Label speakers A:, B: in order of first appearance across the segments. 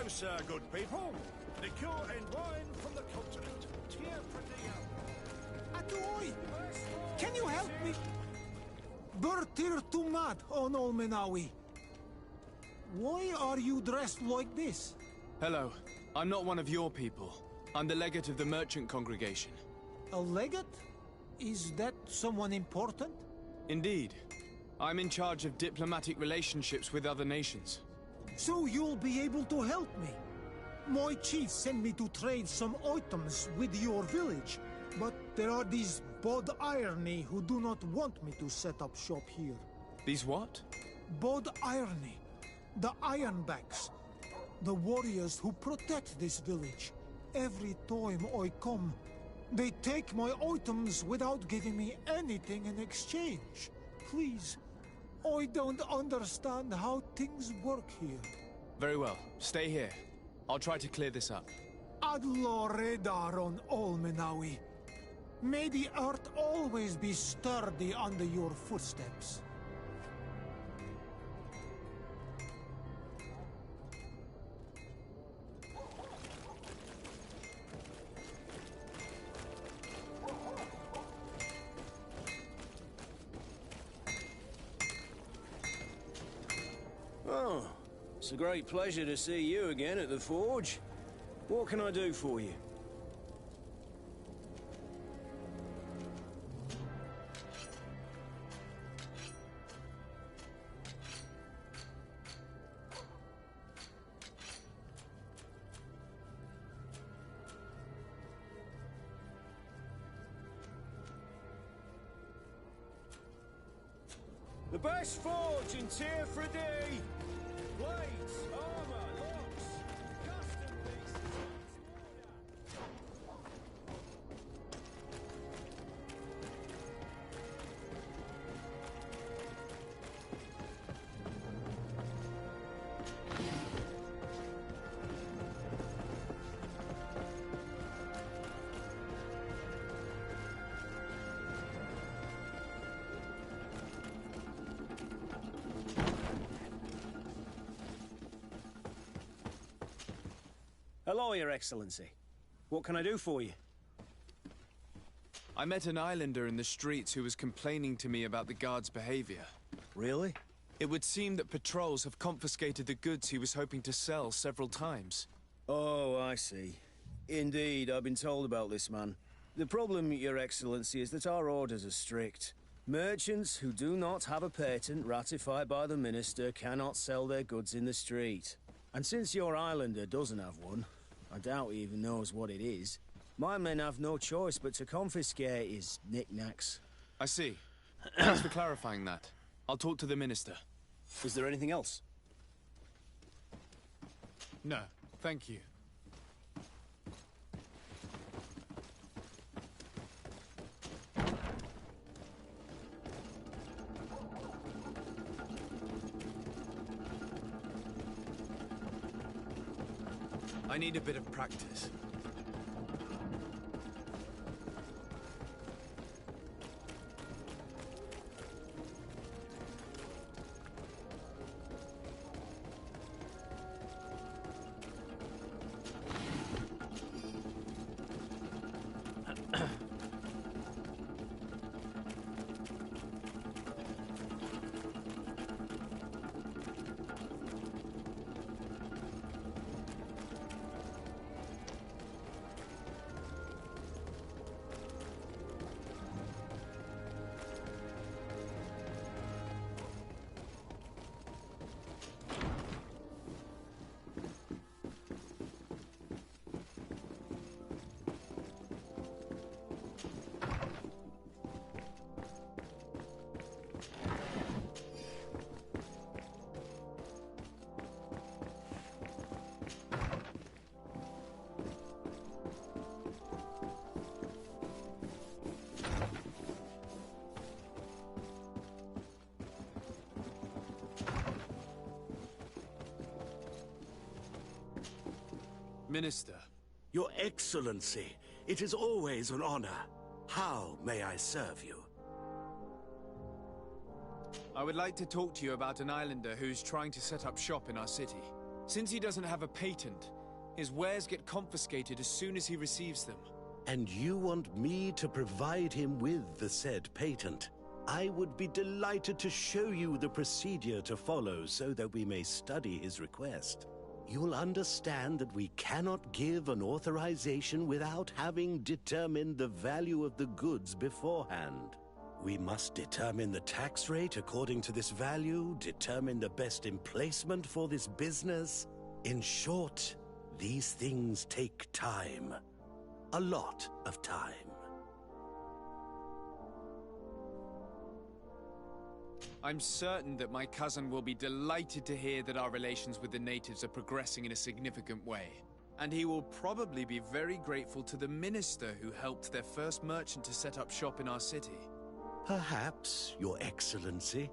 A: Hello, sir, good people. Liqueur and wine from the continent. Tier for
B: Atoy! Can you help me? Bertir Tumat on Olmenawi. Why are you dressed like this?
C: Hello. I'm not one of your people. I'm the legate of the merchant congregation.
B: A legate? Is that someone important?
C: Indeed. I'm in charge of diplomatic relationships with other nations.
B: So you'll be able to help me. My chief sent me to trade some items with your village, but there are these Bod Irony who do not want me to set up shop here.
C: These what?
B: Bod Irony. The Ironbacks. The warriors who protect this village. Every time I come, they take my items without giving me anything in exchange. Please, I don't understand how things work here.
C: Very well. Stay here. I'll try to clear this up.
B: Adlo Redar on Olmenawi. May the earth always be sturdy under your footsteps.
D: Oh, it's a great pleasure to see you again at the forge. What can I do for you? The best forge in Tier 3D! Blades, armor, locks, custom pieces to Hello, Your Excellency. What can I do for you?
C: I met an islander in the streets who was complaining to me about the guard's behavior.
D: Really?
C: It would seem that patrols have confiscated the goods he was hoping to sell several times.
D: Oh, I see. Indeed, I've been told about this man. The problem, Your Excellency, is that our orders are strict. Merchants who do not have a patent ratified by the Minister cannot sell their goods in the street. And since your islander doesn't have one, I doubt he even knows what it is, my men have no choice but to confiscate his knickknacks.
C: I see. Thanks for clarifying that. I'll talk to the Minister.
D: Is there anything else?
C: No, thank you. I need a bit of practice. Minister.
E: Your Excellency, it is always an honor. How may I serve you?
C: I would like to talk to you about an islander who's trying to set up shop in our city. Since he doesn't have a patent, his wares get confiscated as soon as he receives them.
E: And you want me to provide him with the said patent? I would be delighted to show you the procedure to follow so that we may study his request. You'll understand that we cannot give an authorization without having determined the value of the goods beforehand. We must determine the tax rate according to this value, determine the best emplacement for this business. In short, these things take time. A lot of time.
C: I'm certain that my cousin will be delighted to hear that our relations with the natives are progressing in a significant way. And he will probably be very grateful to the minister who helped their first merchant to set up shop in our city.
E: Perhaps, Your Excellency,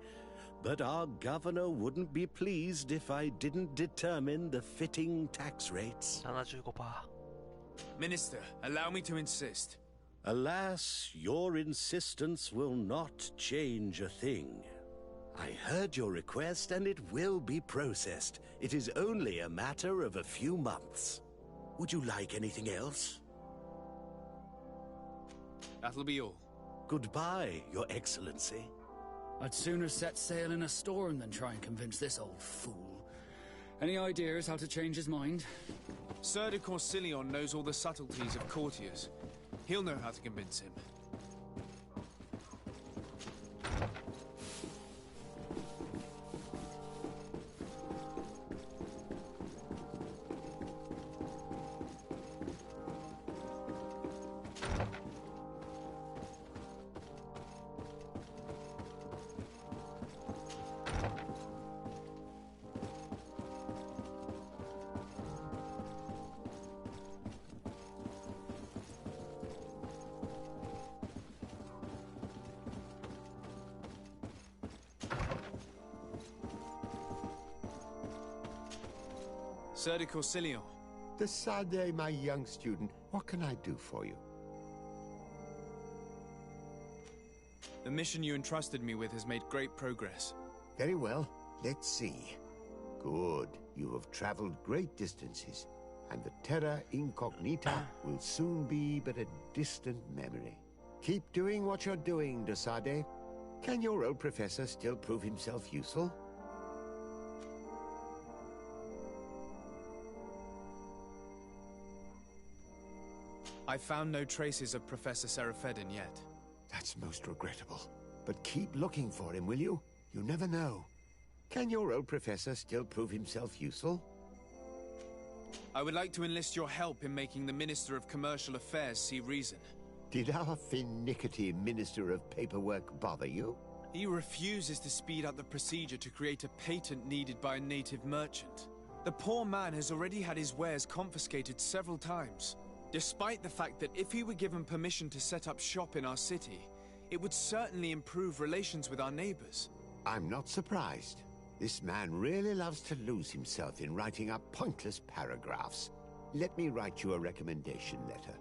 E: but our governor wouldn't be pleased if I didn't determine the fitting tax rates.
F: 75%.
C: Minister, allow me to insist.
E: Alas, your insistence will not change a thing. I heard your request and it will be processed. It is only a matter of a few months. Would you like anything else?
C: That'll be all.
E: Goodbye, Your Excellency.
G: I'd sooner set sail in a storm than try and convince this old fool. Any ideas how to change his mind?
C: Sir de Corsilion knows all the subtleties of courtiers. He'll know how to convince him. Sir de Corsilion.
H: Desade, my young student, what can I do for you?
C: The mission you entrusted me with has made great progress.
H: Very well. Let's see. Good. You have traveled great distances, and the terra incognita will soon be but a distant memory. Keep doing what you're doing, Desade. Can your old professor still prove himself useful?
C: I found no traces of Professor Seraphedin yet.
H: That's most regrettable. But keep looking for him, will you? You never know. Can your old professor still prove himself useful?
C: I would like to enlist your help in making the Minister of Commercial Affairs see reason.
H: Did our finicky Minister of Paperwork bother you?
C: He refuses to speed up the procedure to create a patent needed by a native merchant. The poor man has already had his wares confiscated several times. Despite the fact that if he were given permission to set up shop in our city, it would certainly improve relations with our neighbors.
H: I'm not surprised. This man really loves to lose himself in writing up pointless paragraphs. Let me write you a recommendation letter.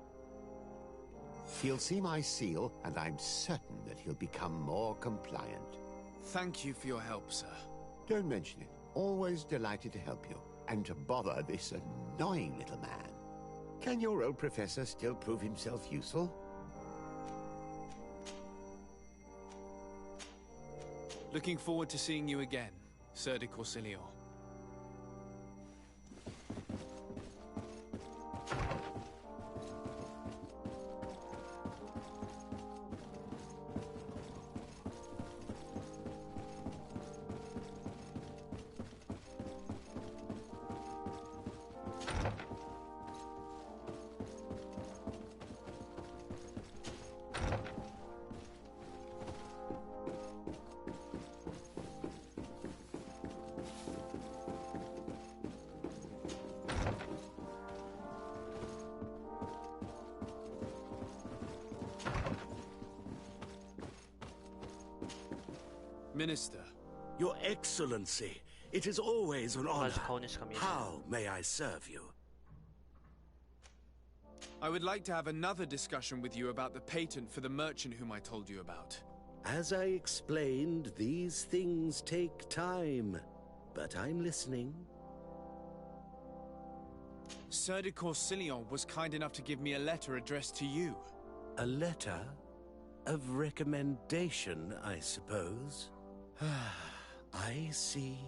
H: He'll see my seal, and I'm certain that he'll become more compliant.
C: Thank you for your help, sir.
H: Don't mention it. Always delighted to help you, and to bother this annoying little man. Can your old professor still prove himself useful?
C: Looking forward to seeing you again, Sir de Corsilion. Minister.
E: Your Excellency, it is always an honor.
F: 同じ顔にしか見えない。
E: How may I serve you?
C: I would like to have another discussion with you about the patent for the merchant whom I told you about.
E: As I explained, these things take time. But I'm listening.
C: Sir de Corsillon was kind enough to give me a letter addressed to you.
E: A letter of recommendation, I suppose? I see.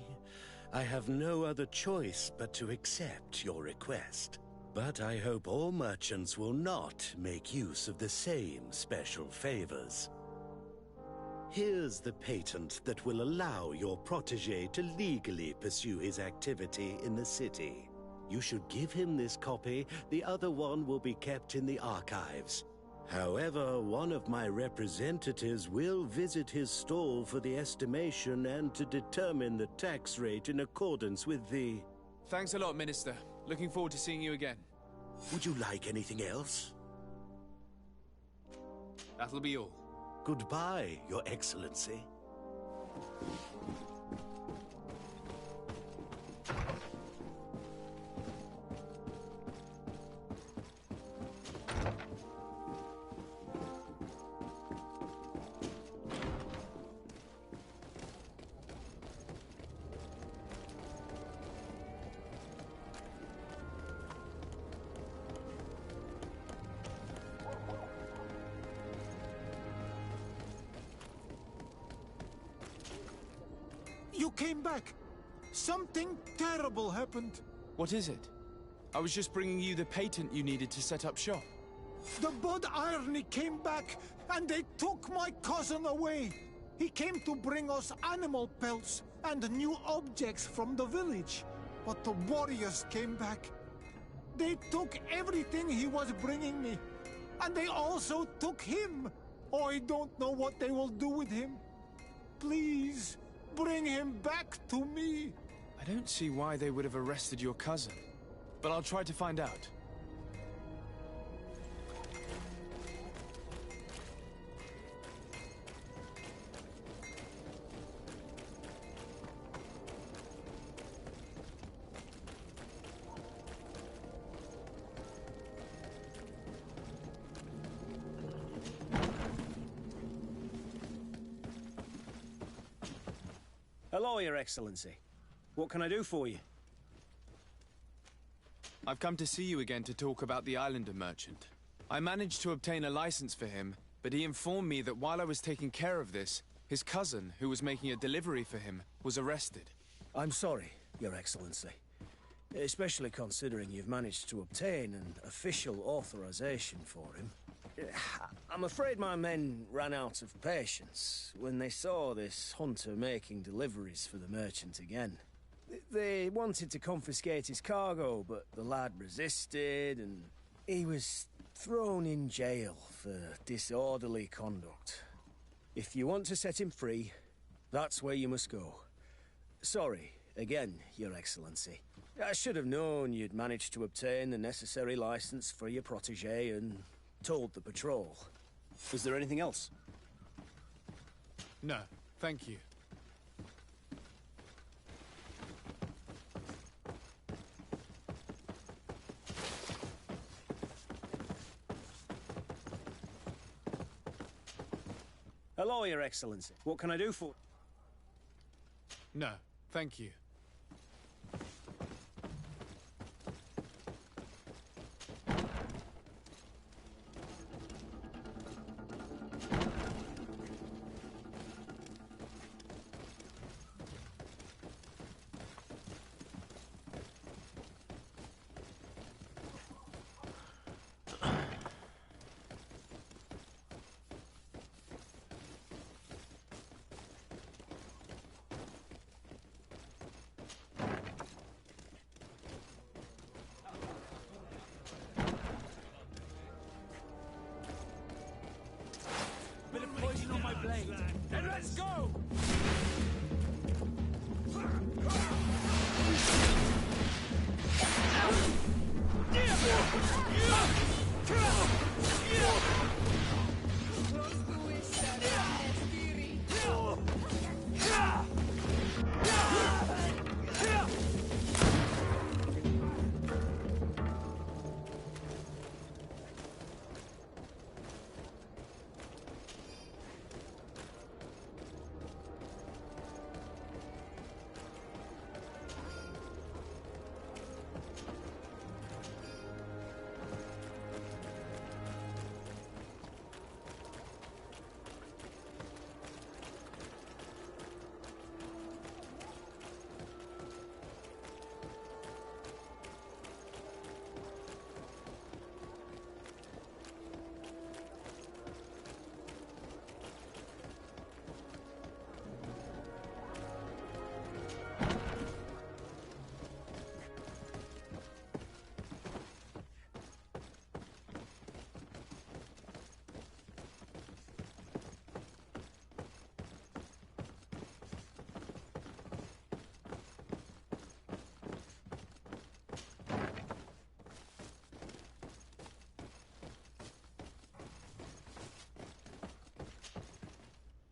E: I have no other choice but to accept your request. But I hope all merchants will not make use of the same special favors. Here's the patent that will allow your protege to legally pursue his activity in the city. You should give him this copy. The other one will be kept in the archives. However, one of my representatives will visit his stall for the estimation and to determine the tax rate in accordance with the...
C: Thanks a lot, Minister. Looking forward to seeing you again.
E: Would you like anything else?
C: That'll be all.
E: Goodbye, Your Excellency.
B: You came back. Something terrible happened.
C: What is it? I was just bringing you the patent you needed to set up shop.
B: The Bud Irony came back, and they took my cousin away. He came to bring us animal pelts and new objects from the village. But the warriors came back. They took everything he was bringing me. And they also took him. I don't know what they will do with him. Please, bring him back to me.
C: I don't see why they would have arrested your cousin, but I'll try to find out.
D: Hello, Your Excellency. What can I do for you?
C: I've come to see you again to talk about the Islander merchant. I managed to obtain a license for him, but he informed me that while I was taking care of this, his cousin, who was making a delivery for him, was arrested.
D: I'm sorry, Your Excellency. Especially considering you've managed to obtain an official authorization for him. I'm afraid my men ran out of patience when they saw this hunter making deliveries for the merchant again. They wanted to confiscate his cargo, but the lad resisted, and he was thrown in jail for disorderly conduct. If you want to set him free, that's where you must go. Sorry, again, Your Excellency. I should have known you'd managed to obtain the necessary license for your protege and told the patrol. Is there anything else?
C: No, thank you.
D: Hello, Your Excellency. What can I do for...
C: No, thank you.
G: Bit of poison on my blade. And let's go!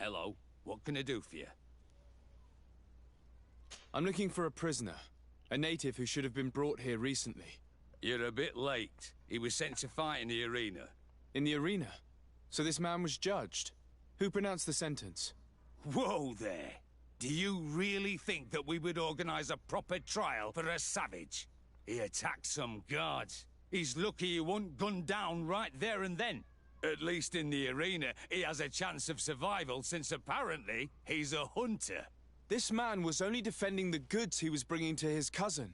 F: Hello. What can I do for you?
C: I'm looking for a prisoner. A native who should have been brought here recently.
F: You're a bit late. He was sent to fight in the arena.
C: In the arena? So this man was judged? Who pronounced the sentence?
F: Whoa there! Do you really think that we would organize a proper trial for a savage? He attacked some guards. He's lucky he wasn't gunned down right there and then. At least in the arena, he has a chance of survival since apparently he's a hunter.
C: This man was only defending the goods he was bringing to his cousin.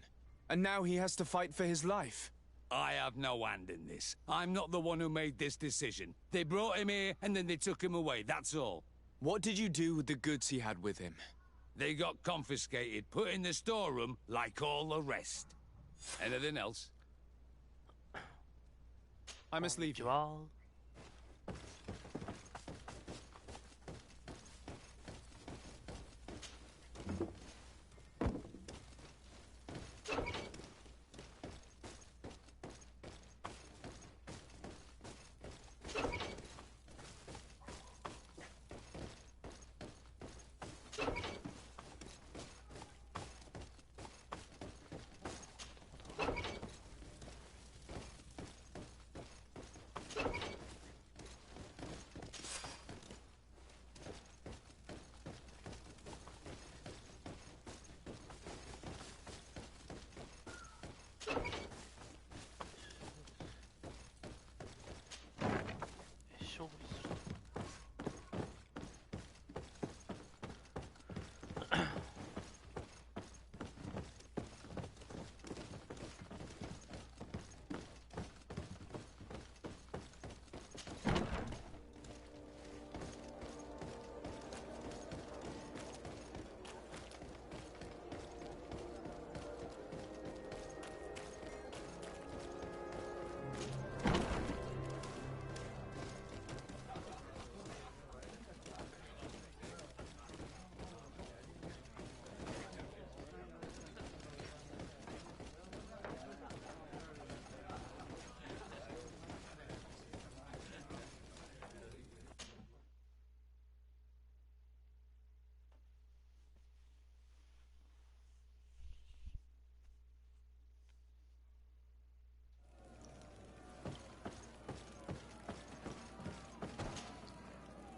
C: And now he has to fight for his life.
F: I have no hand in this. I'm not the one who made this decision. They brought him here and then they took him away, that's all.
C: What did you do with the goods he had with him?
F: They got confiscated, put in the storeroom like all the rest. Anything else?
C: I must leave you.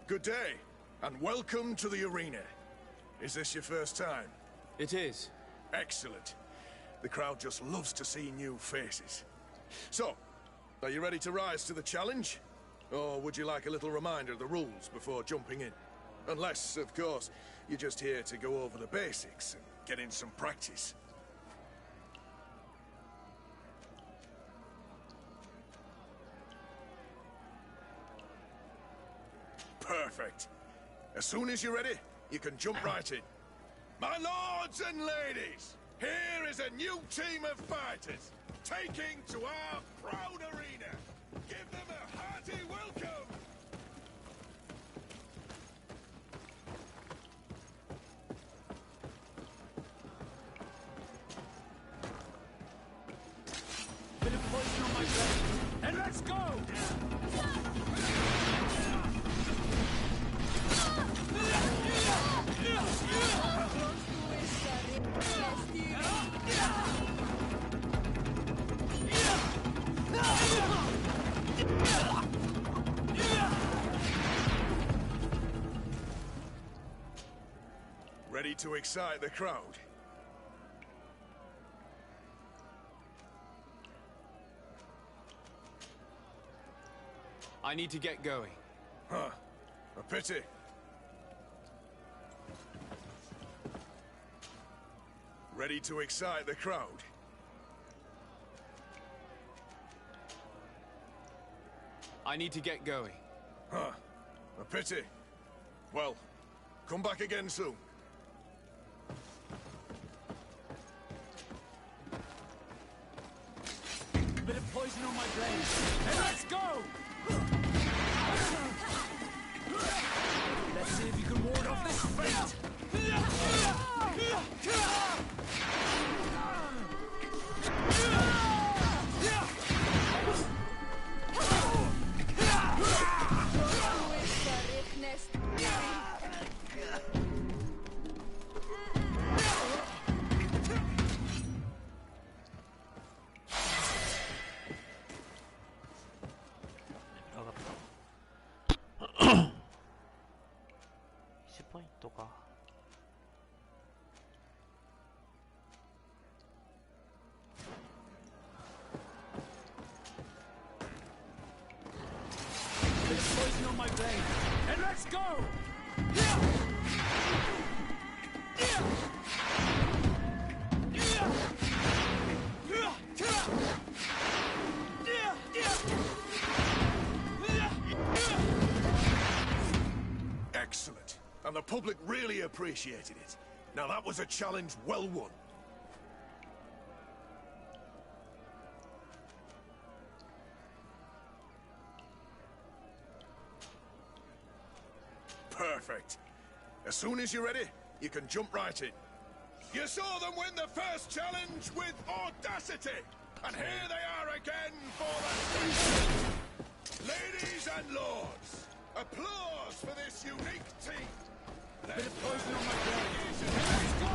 A: Good day, and welcome to the arena. Is this your first time?
C: It is.
A: Excellent. The crowd just loves to see new faces. So, are you ready to rise to the challenge? Or would you like a little reminder of the rules before jumping in? Unless, of course, you're just here to go over the basics and get in some practice. Perfect. As soon as you're ready, you can jump right in. My lords and ladies, here is a new team of fighters, taking to our proud arena. Give them a hearty welcome!
G: Bit of poison on my blade, and let's go!
A: Ready to excite the crowd?
C: I need to get going.
A: Huh. A pity. Ready to excite the crowd?
C: I need to get going.
A: Huh. A pity. Well, come back again soon.
G: Bit of poison on my blade, and let's go! Let's see if you can ward off this fate!
I: トか。
G: Poison on my blade, and let's go!
A: Excellent. And the public really appreciated it. Now that was a challenge well won. Perfect. As soon as you're ready, you can jump right in. You saw them win the first challenge with audacity! And here they are again for the second! Ladies and lords, applause for this unique team!
G: Bit of poison on my blade. Let's go!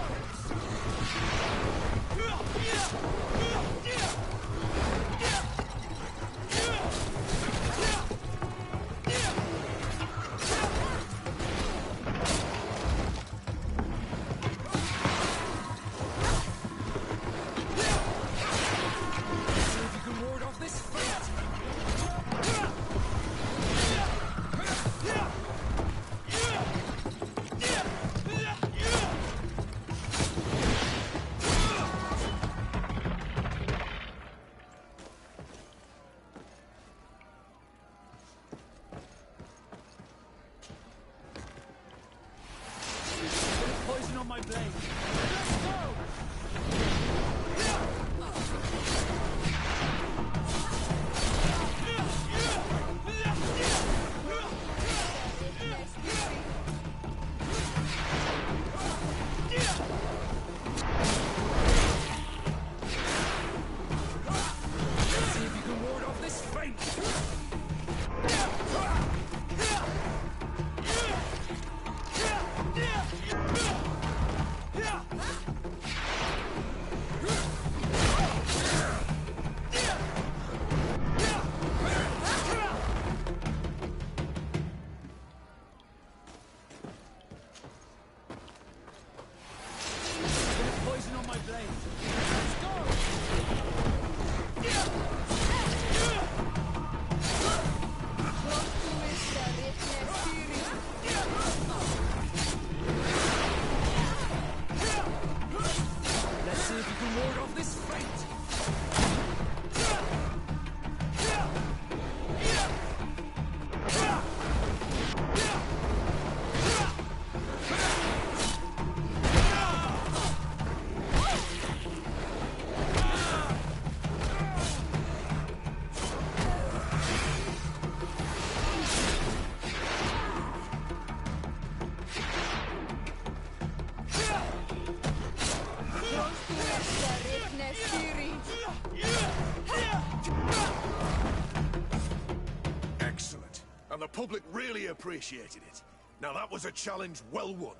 A: Excellent. And the public really appreciated it. Now that was a challenge well won.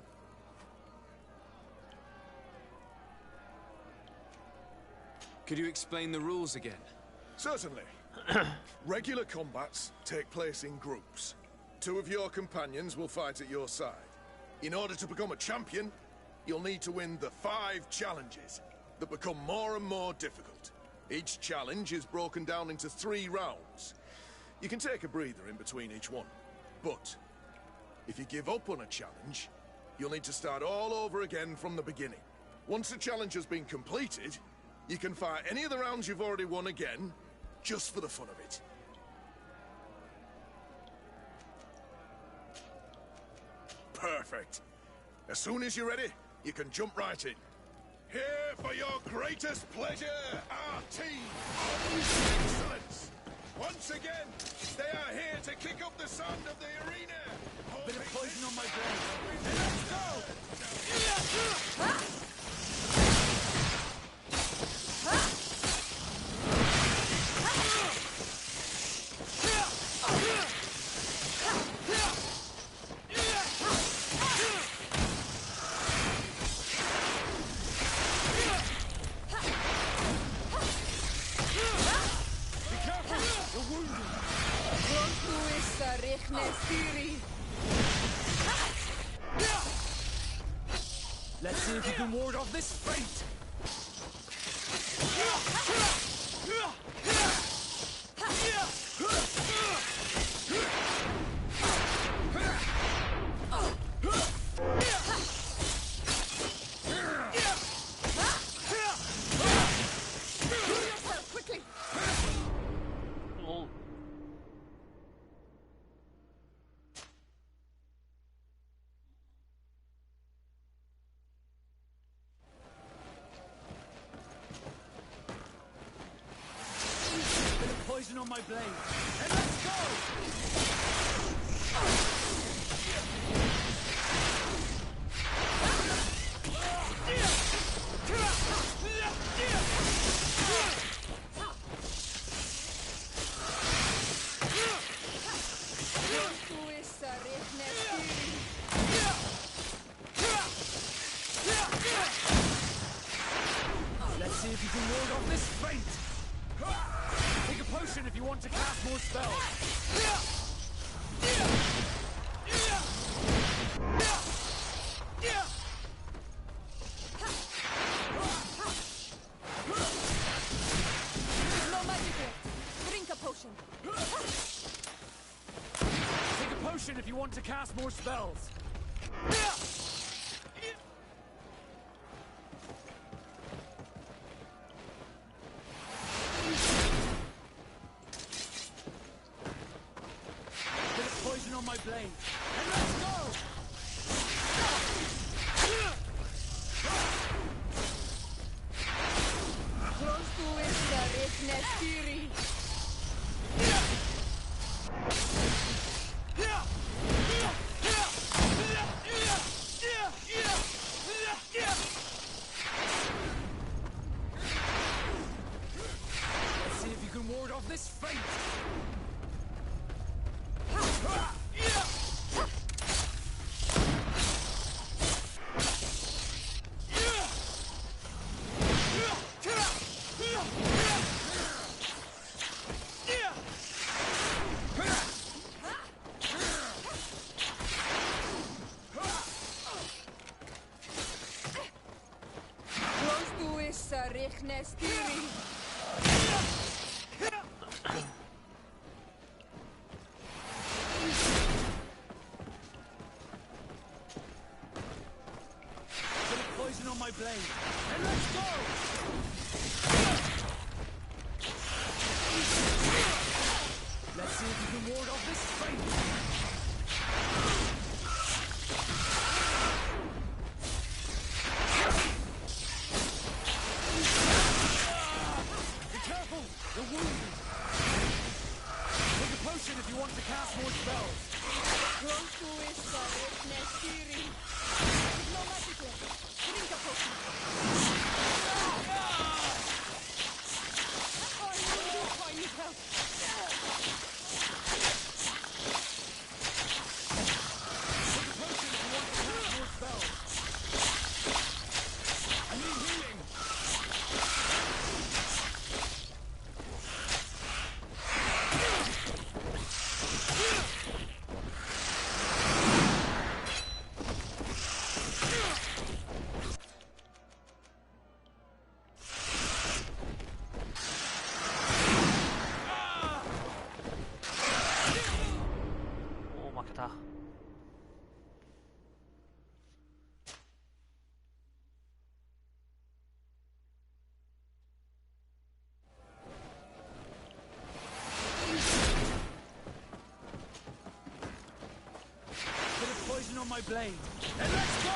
C: Could you explain the rules again?
A: Certainly. Regular combats take place in groups. 2 of your companions will fight at your side. In order to become a champion, you'll need to win the 5 challenges that become more and more difficult. Each challenge is broken down into 3 rounds. You can take a breather in between each one. But if you give up on a challenge, you'll need to start all over again from the beginning. Once the challenge has been completed, you can fight any of the rounds you've already won again, just for the fun of it. Perfect. As soon as you're ready, you can jump right in. Here for your greatest pleasure, our team of excellence. Once again, they are here to kick up the sound of the arena.
G: Bit of poison on my blade. Let's go! Let's see if you can ward off this fate! Poison on my blade, and let's go! Let's see if you can ward off this fate! Take a potion if you want to cast more spells.
I: No magic left. Drink a potion.
G: Take a potion if you want to cast more spells. Poison on my blade, and let's go!
I: Close to esta Reknestiri.
G: Let's see if you can ward off this fate!
I: Close to esta Reknestiri.
G: Poison on my blade, and let's go! Let's see if you can ward off this fate! Be careful! You're wounded! Take a potion if you want to cast more spells!
I: Close to esta Reknestiri. No magic left. Drink a potion. I need help.
G: Take a potion if you want to cast more spells! I need healing! Poison on my blade, and let's go!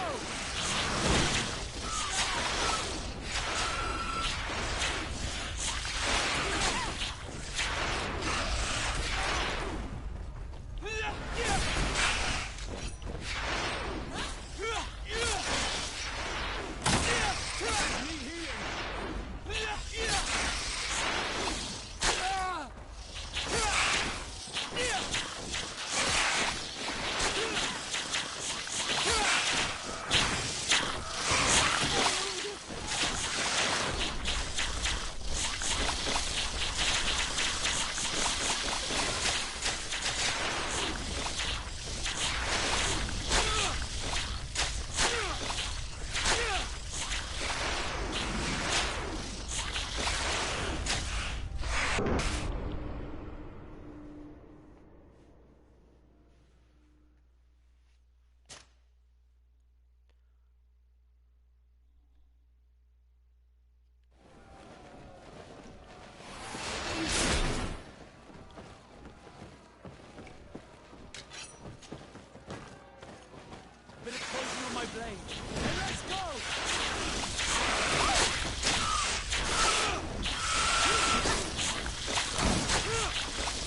G: way. And let's go!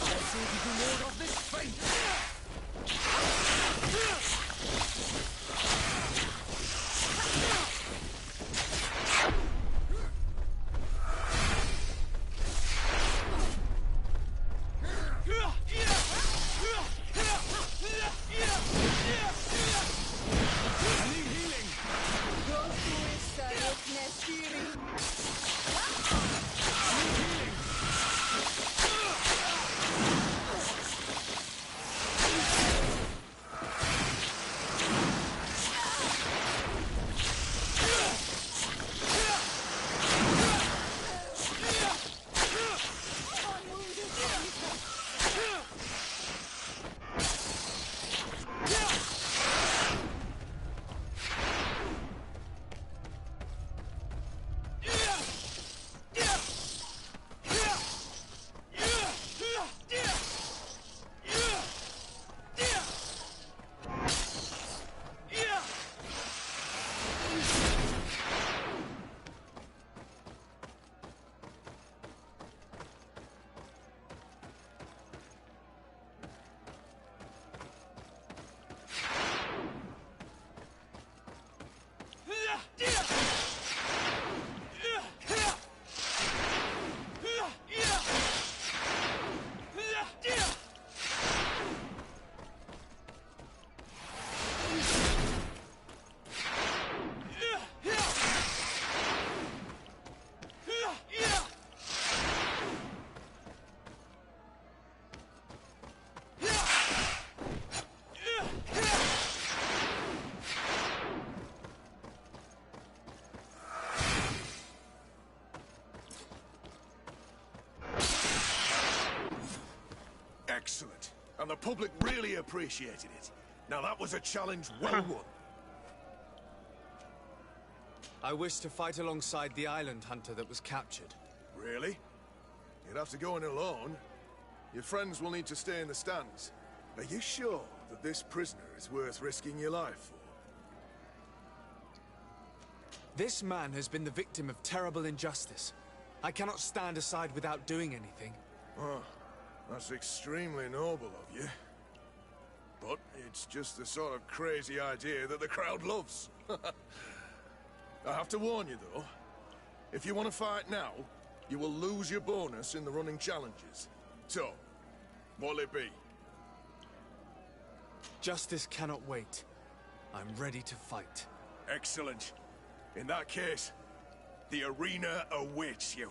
G: Let's see if you can ward off this fate.
A: Excellent. And the public really appreciated it. Now that was a challenge well won.
C: I wish to fight alongside the island hunter that was captured.
A: Really? You'd have to go in alone. Your friends will need to stay in the stands. Are you sure that this prisoner is worth risking your life for?
C: This man has been the victim of terrible injustice. I cannot stand aside without doing anything.
A: Oh, that's extremely noble of you. But it's just the sort of crazy idea that the crowd loves. I have to warn you, though. If you want to fight now, you will lose your bonus in the running challenges. So, what'll it be?
C: Justice cannot wait. I'm ready to fight.
A: Excellent. In that case, the arena awaits you.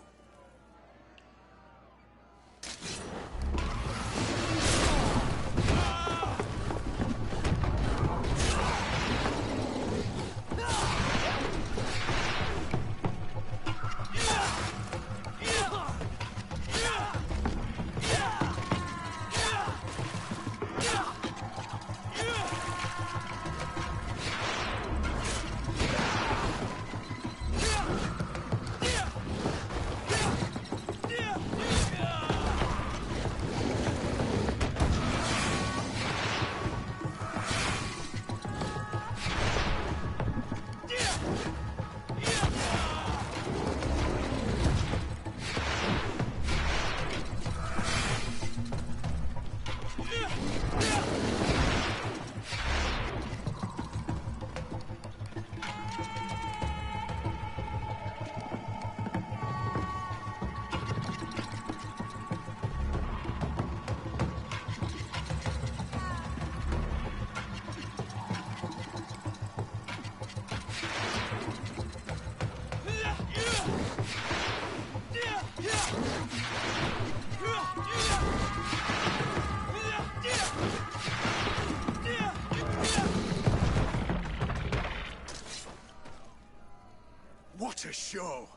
A: What a show!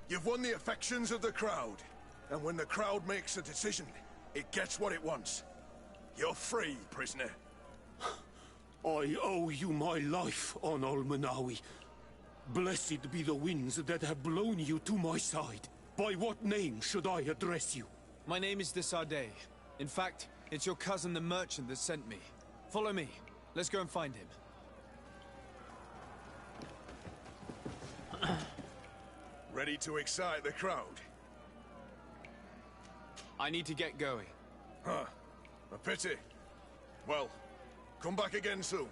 A: You've won the affections of the crowd. And when the crowd makes a decision, it gets what it wants. You're free, prisoner.
J: I owe you my life, on Almanawi. Blessed be the winds that have blown you to my side. By what name should I address you?
C: My name is Desardet. In fact, it's your cousin the merchant that sent me. Follow me. Let's go and find him.
A: Ready to excite the crowd?
C: I need to get going.
A: Huh. A pity. Well, come back again soon.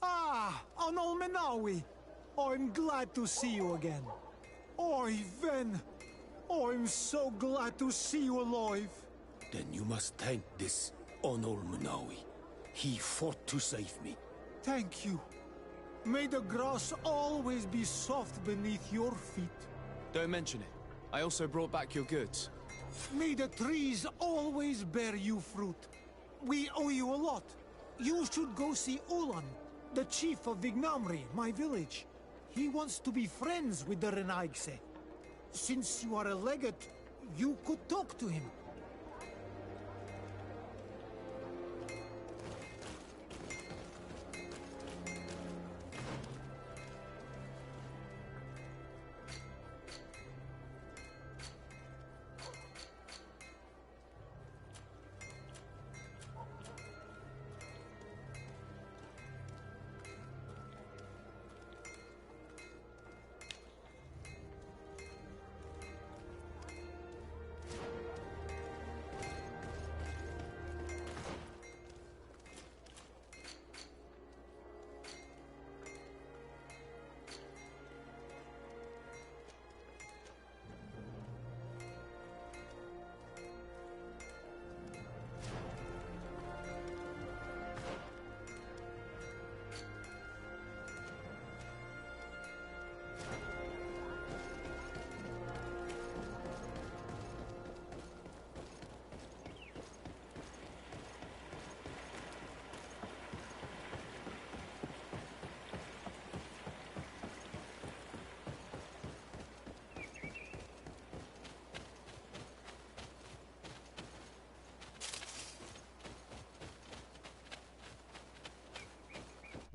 B: Ah, Analmenawi! I'm glad to see you again. Oi, Ven! I'm so glad to see you alive.
J: Then you must thank this Onol Manawi. He fought to save me.
B: Thank you. May the grass always be soft beneath your feet.
C: Don't mention it. I also brought back your goods.
B: May the trees always bear you fruit. We owe you a lot. You should go see Ulan, the chief of Vignamri, my village. He wants to be friends with the Renaigse. Since you are a legate, you could talk to him.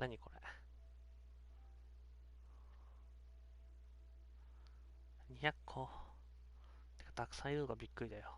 K: 何これ200個てかたくさんいるのがびっくりだよ。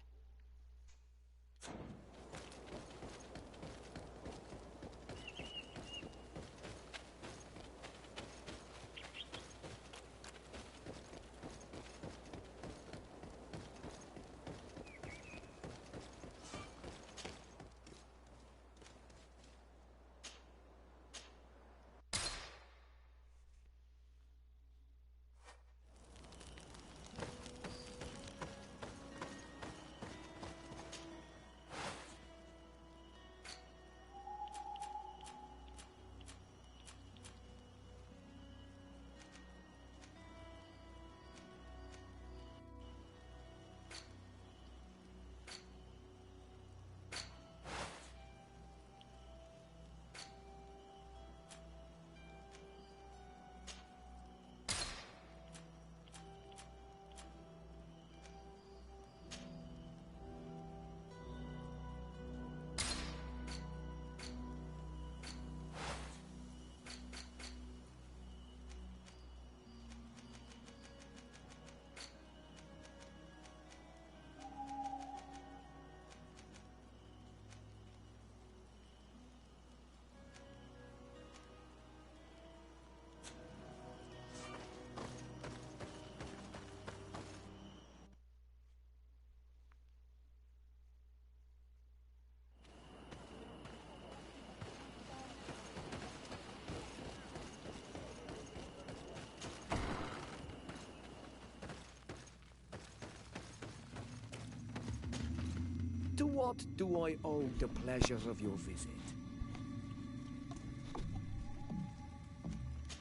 D: To what do I owe the pleasure of your visit?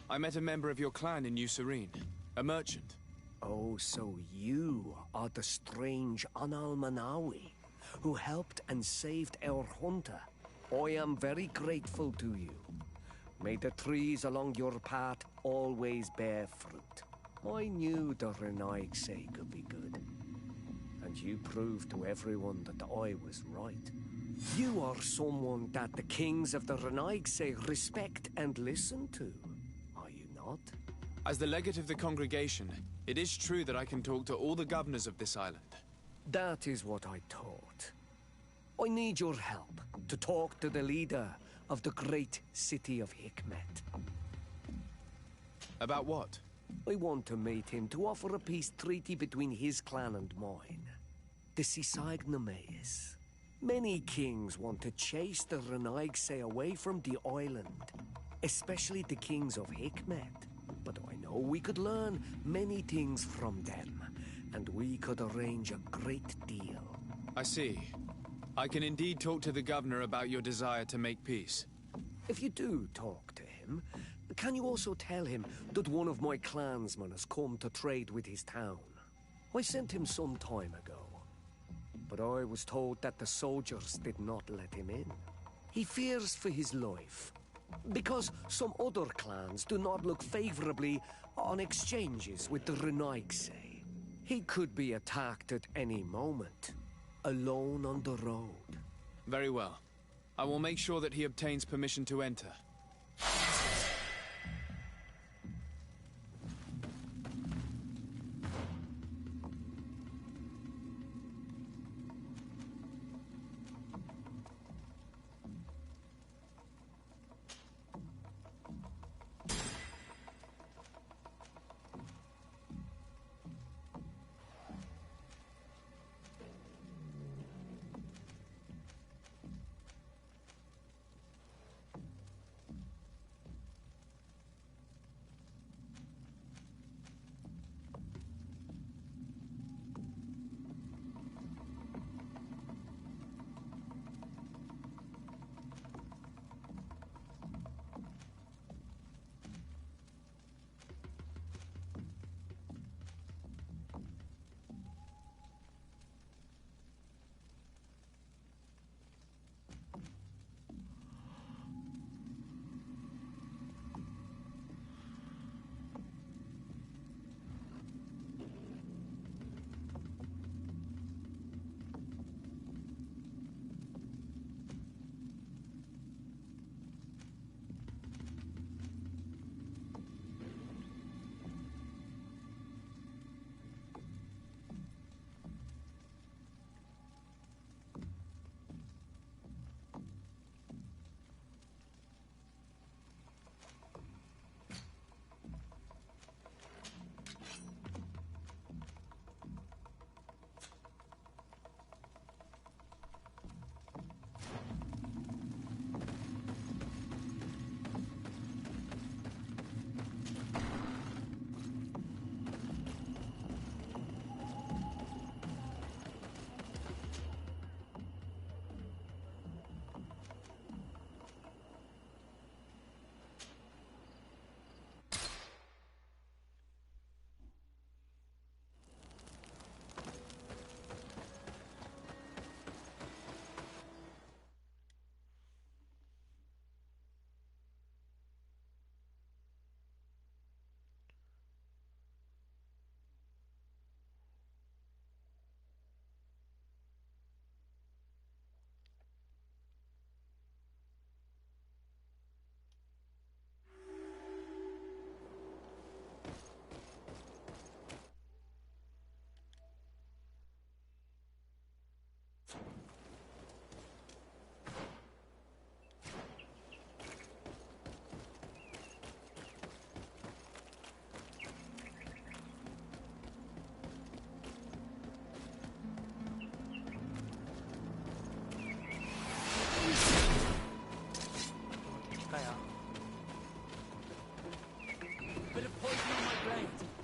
C: I met a member of your clan in New Serene, a merchant.
D: Oh, so you are the strange Anal Manawi, who helped and saved our hunter. I am very grateful to you.
L: May the trees along your path always bear fruit. I knew the Renaigse could be good. And you proved to everyone that I was right. You are someone that the kings of the Renaigse respect and listen to, are you not?
C: As the legate of the congregation, it is true that I can talk to all the governors of this island.
L: That is what I thought. I need your help to talk to the leader of the great city of Hikmet.
C: About what?
L: I want to meet him to offer a peace treaty between his clan and mine. The Sisagnameis. Many kings want to chase the Renaigse away from the island, especially the kings of Hikmet. But I know we could learn many things from them, and we could arrange a great deal.
C: I see. I can indeed talk to the governor about your desire to make peace.
L: If you do talk to him, can you also tell him that one of my clansmen has come to trade with his town? I sent him some time ago, but I was told that the soldiers did not let him in. He fears for his life, because some other clans do not look favorably on exchanges with the Renaigse. He could be attacked at any moment, alone on the road.
C: Very well. I will make sure that he obtains permission to enter.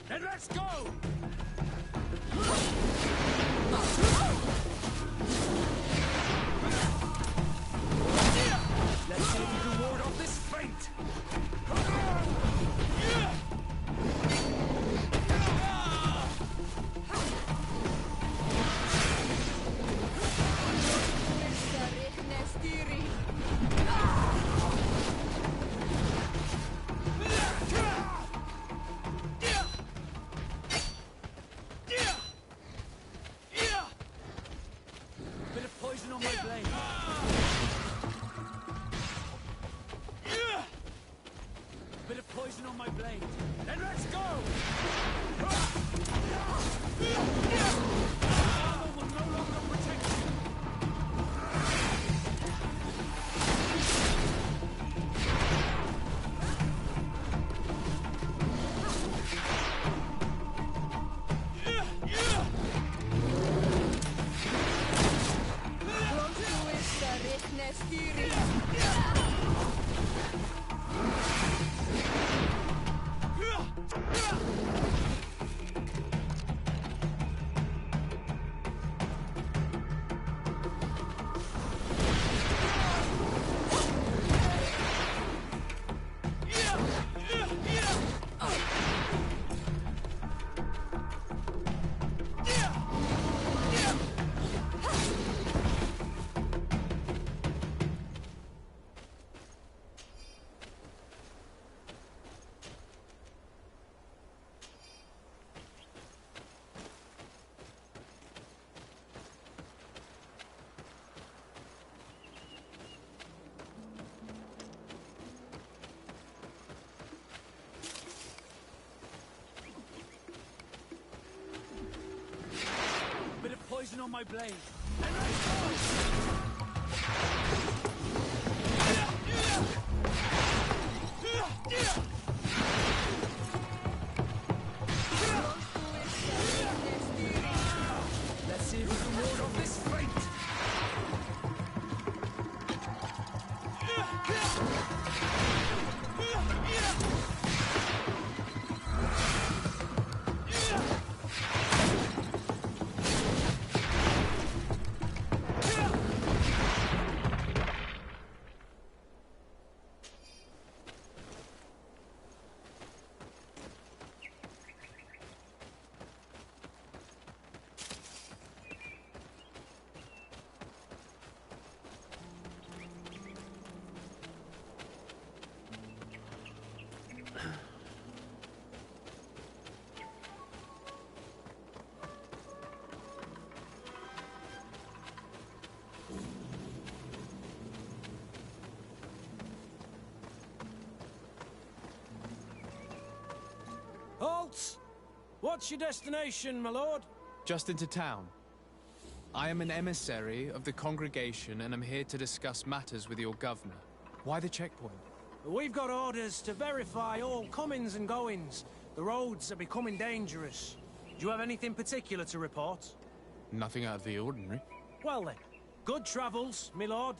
F: Then let's go!
L: Let's see if you can ward off this feint!
G: poison on my blade. Let's see if we can ward off this fate.
M: Halt! What's your destination, my lord?
C: Just into town. I am an emissary of the congregation and am here to discuss matters with your governor. Why the checkpoint?
M: We've got orders to verify all comings and goings. The roads are becoming dangerous. Do you have anything particular to report?
C: Nothing out of the ordinary.
M: Well then, good travels, my lord.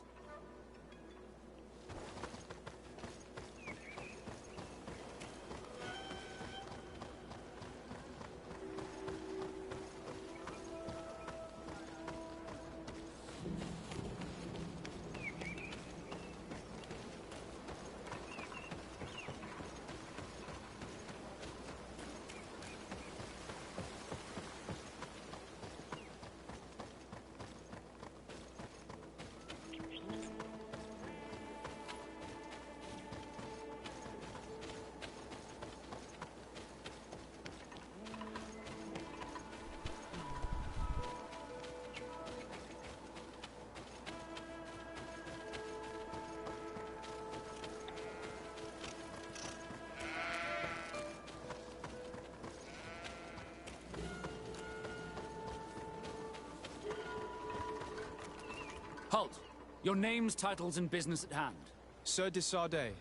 G: Halt! Your names, titles, and business at hand.
C: Sir de Sardet,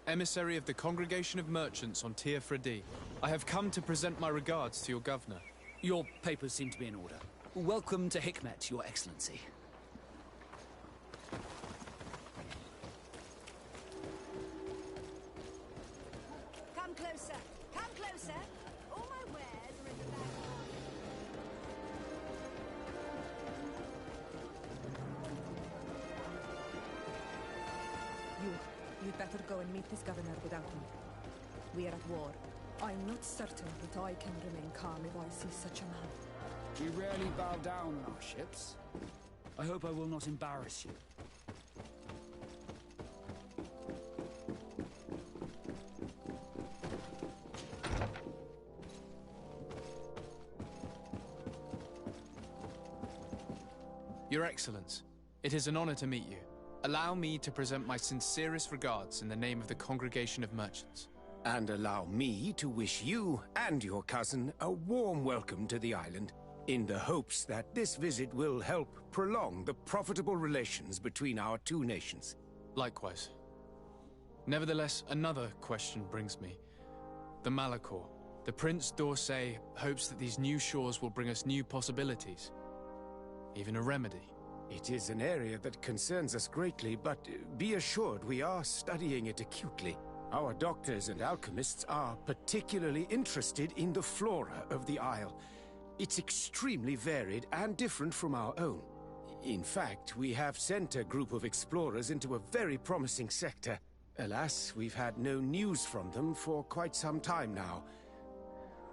C: emissary of the Congregation of Merchants on Tier Fredi. I have come to present my regards to your governor.
G: Your papers seem to be in order. Welcome to Hikmet, Your Excellency.
N: Come closer! Come closer! All my wares are in the back.
O: You'd better go and meet this governor without me. We are at war. I'm not certain that I can remain calm if I see such a man.
G: We rarely bow down on our ships. I hope I will not embarrass you.
C: Your Excellence, it is an honor to meet you. Allow me to present my sincerest regards in the name of the Congregation of Merchants.
L: And allow me to wish you and your cousin a warm welcome to the island, in the hopes that this visit will help prolong the profitable relations between our two nations.
C: Likewise. Nevertheless, another question brings me. The Malachor. The Prince d'Orsay hopes that these new shores will bring us new possibilities. Even a remedy.
L: It is an area that concerns us greatly, but be assured we are studying it acutely. Our doctors and alchemists are particularly interested in the flora of the Isle. It's extremely varied and different from our own. In fact, we have sent a group of explorers into a very promising sector. Alas, we've had no news from them for quite some time now.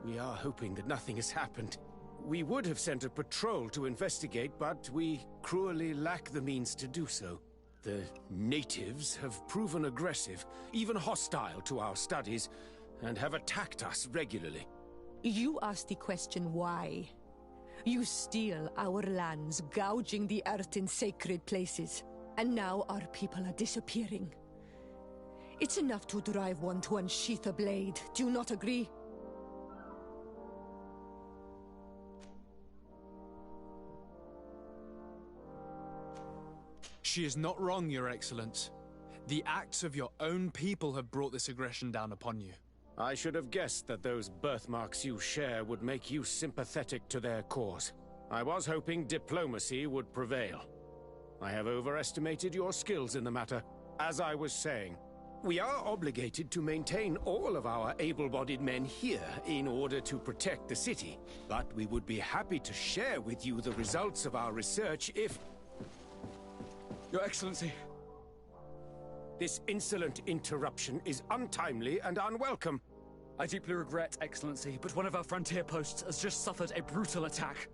L: We are hoping that nothing has happened. We would have sent a patrol to investigate, but we cruelly lack the means to do so. The natives have proven aggressive, even hostile to our studies, and have attacked us regularly.
O: You asked the question why. You steal our lands, gouging the earth in sacred places. And now our people are disappearing. It's enough to drive one to unsheath a blade. Do you not agree?
C: She is not wrong, Your Excellence. The acts of your own people have brought this aggression down upon you.
J: I should have guessed that those birthmarks you share would make you sympathetic to their cause. I was hoping diplomacy would prevail. I have overestimated your skills in the matter. As I was saying, we are obligated to maintain all of our able-bodied men here in order to protect the city. But we would be happy to share with you the results of our research if...
G: Your Excellency.
J: This insolent interruption is untimely and unwelcome.
G: I deeply regret, Excellency, but one of our frontier posts has just suffered a brutal attack.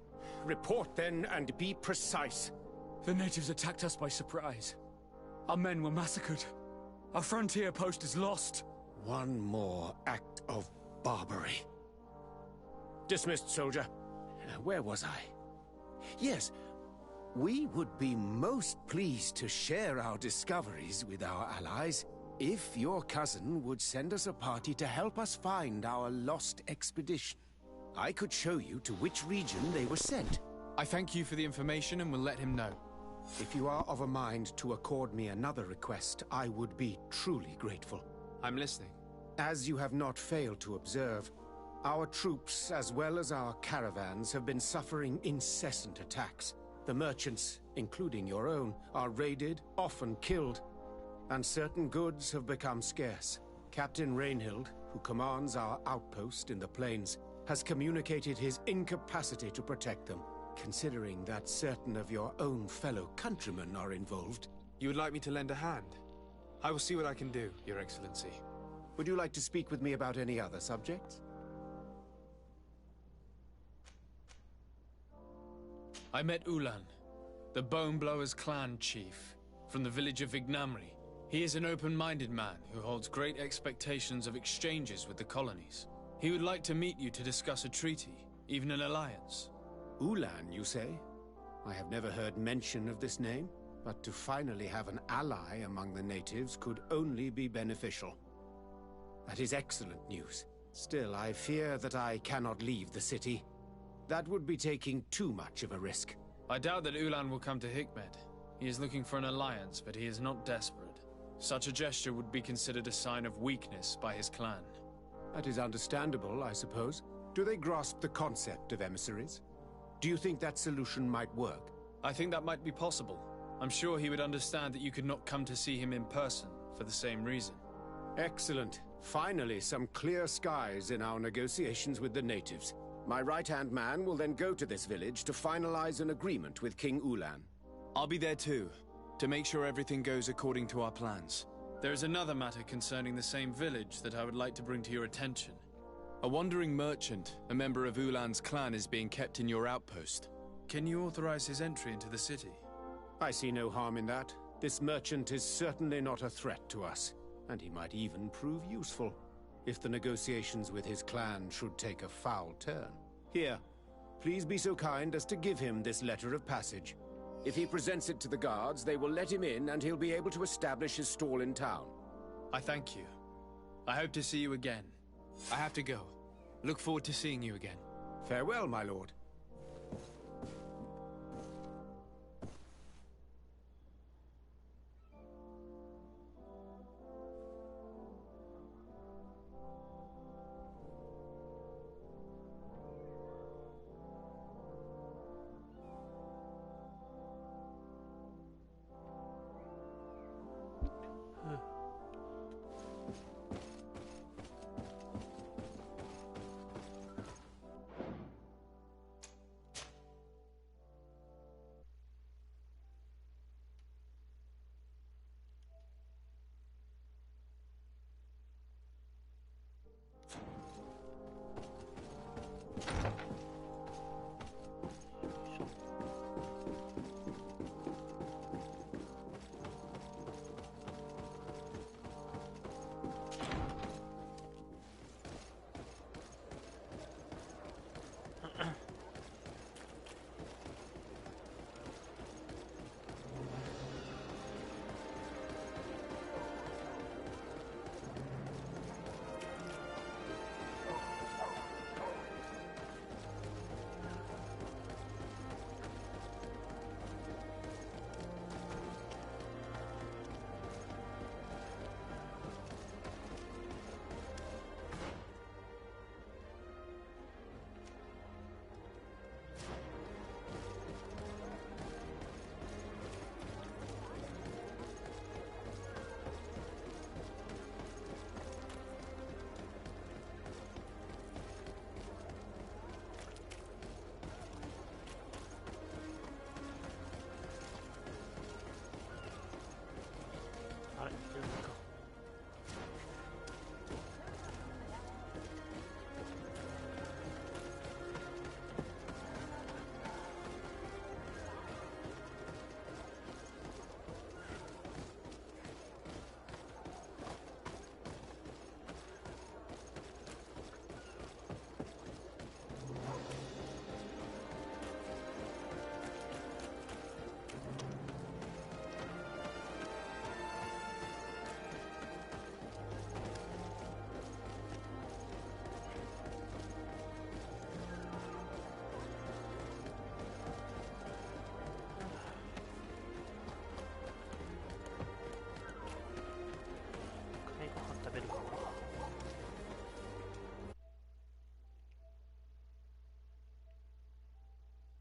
J: Report then and be precise.
G: The natives attacked us by surprise. Our men were massacred. Our frontier post is lost.
J: One more act of barbary. Dismissed, soldier. Where was I? Yes, we would be most pleased to share our discoveries with our allies if your cousin would send us a party to help us find our lost expedition. I could show you to which region they were sent.
C: I thank you for the information and will let him know.
J: If you are of a mind to accord me another request, I would be truly grateful.
C: I'm listening.
J: As you have not failed to observe, our troops, as well as our caravans, have been suffering incessant attacks. The merchants, including your own, are raided, often killed, and certain goods have become scarce. Captain Rainhild, who commands our outpost in the plains, has communicated his incapacity to protect them. Considering that certain of your own fellow countrymen are involved...
C: You would like me to lend a hand? I will see what I can do, Your Excellency.
J: Would you like to speak with me about any other subjects?
C: I met Ulan, the Boneblower's clan chief, from the village of Vignamri. He is an open-minded man who holds great expectations of exchanges with the colonies. He would like to meet you to discuss a treaty, even an alliance.
J: Ulan, you say? I have never heard mention of this name, but to finally have an ally among the natives could only be beneficial. That is excellent news. Still, I fear that I cannot leave the city. That would be taking too much of a risk.
C: I doubt that Ulan will come to Hikmet. He is looking for an alliance, but he is not desperate. Such a gesture would be considered a sign of weakness by his clan.
J: That is understandable, I suppose. Do they grasp the concept of emissaries? Do you think that solution might work?
C: I think that might be possible. I'm sure he would understand that you could not come to see him in person for the same reason.
J: Excellent. Finally, some clear skies in our negotiations with the natives. My right-hand man will then go to this village to finalize an agreement with King Ulan.
C: I'll be there too, to make sure everything goes according to our plans. There is another matter concerning the same village that I would like to bring to your attention. A wandering merchant, a member of Ulan's clan, is being kept in your outpost. Can you authorize his entry into the city?
J: I see no harm in that. This merchant is certainly not a threat to us, and he might even prove useful, if the negotiations with his clan should take a foul turn. Here, please be so kind as to give him this letter of passage. If he presents it to the guards, they will let him in and he'll be able to establish his stall in town.
C: I thank you. I hope to see you again. I have to go. Look forward to seeing you again.
J: Farewell, my lord.